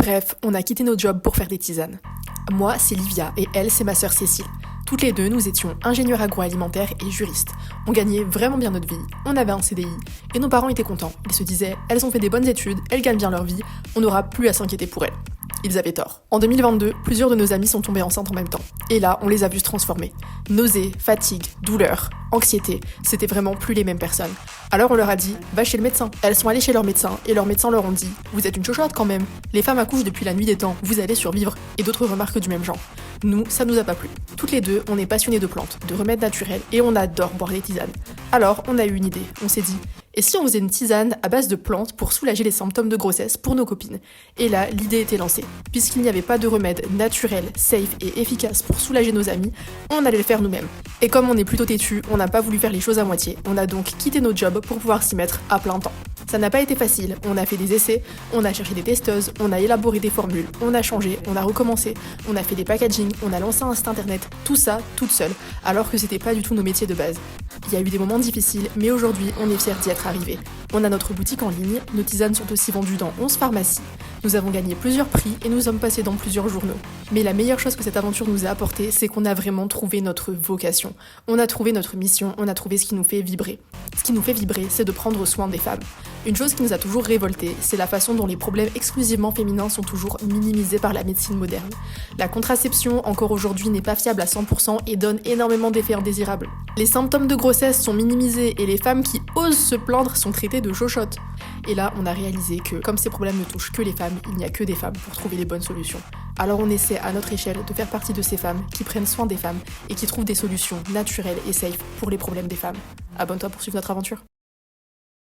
Bref, on a quitté nos jobs pour faire des tisanes. Moi, c'est Livia et elle, c'est ma sœur Cécile. Toutes les deux, nous étions ingénieurs agroalimentaires et juristes. On gagnait vraiment bien notre vie, on avait un CDI, et nos parents étaient contents. Ils se disaient, elles ont fait des bonnes études, elles gagnent bien leur vie, on n'aura plus à s'inquiéter pour elles. Ils avaient tort. En 2022, plusieurs de nos amis sont tombés enceintes en même temps. Et là, on les a vus se transformer. Nausées, fatigue, douleur, anxiété, c'était vraiment plus les mêmes personnes. Alors on leur a dit, va chez le médecin. Elles sont allées chez leur médecin, et leurs médecins leur ont dit, vous êtes une chochotte quand même. Les femmes accouchent depuis la nuit des temps, vous allez survivre, et d'autres remarques du même genre. Nous, ça nous a pas plu. Toutes les deux, on est passionnés de plantes, de remèdes naturels, et on adore boire des tisanes. Alors, on a eu une idée. On s'est dit, et si on faisait une tisane à base de plantes pour soulager les symptômes de grossesse pour nos copines? Et là, l'idée était lancée. Puisqu'il n'y avait pas de remède naturel, safe et efficace pour soulager nos amis, on allait le faire nous-mêmes. Et comme on est plutôt têtu, on n'a pas voulu faire les choses à moitié. On a donc quitté nos jobs pour pouvoir s'y mettre à plein temps. Ça n'a pas été facile, on a fait des essais, on a cherché des testeuses, on a élaboré des formules, on a changé, on a recommencé, on a fait des packaging, on a lancé un site internet, tout ça, toute seule, alors que c'était pas du tout nos métiers de base. Il y a eu des moments difficiles, mais aujourd'hui, on est fiers d'y être arrivés. On a notre boutique en ligne, nos tisanes sont aussi vendues dans 11 pharmacies, nous avons gagné plusieurs prix et nous sommes passés dans plusieurs journaux. Mais la meilleure chose que cette aventure nous a apporté, c'est qu'on a vraiment trouvé notre vocation. On a trouvé notre mission, on a trouvé ce qui nous fait vibrer. Ce qui nous fait vibrer, c'est de prendre soin des femmes. Une chose qui nous a toujours révolté, c'est la façon dont les problèmes exclusivement féminins sont toujours minimisés par la médecine moderne. La contraception, encore aujourd'hui, n'est pas fiable à 100% et donne énormément d'effets indésirables. Les symptômes de grossesse sont minimisés et les femmes qui osent se plaindre sont traitées de chochottes. Et là, on a réalisé que, comme ces problèmes ne touchent que les femmes, il n'y a que des femmes pour trouver les bonnes solutions. Alors on essaie à notre échelle de faire partie de ces femmes qui prennent soin des femmes et qui trouvent des solutions naturelles et safe pour les problèmes des femmes. Abonne-toi pour suivre notre aventure.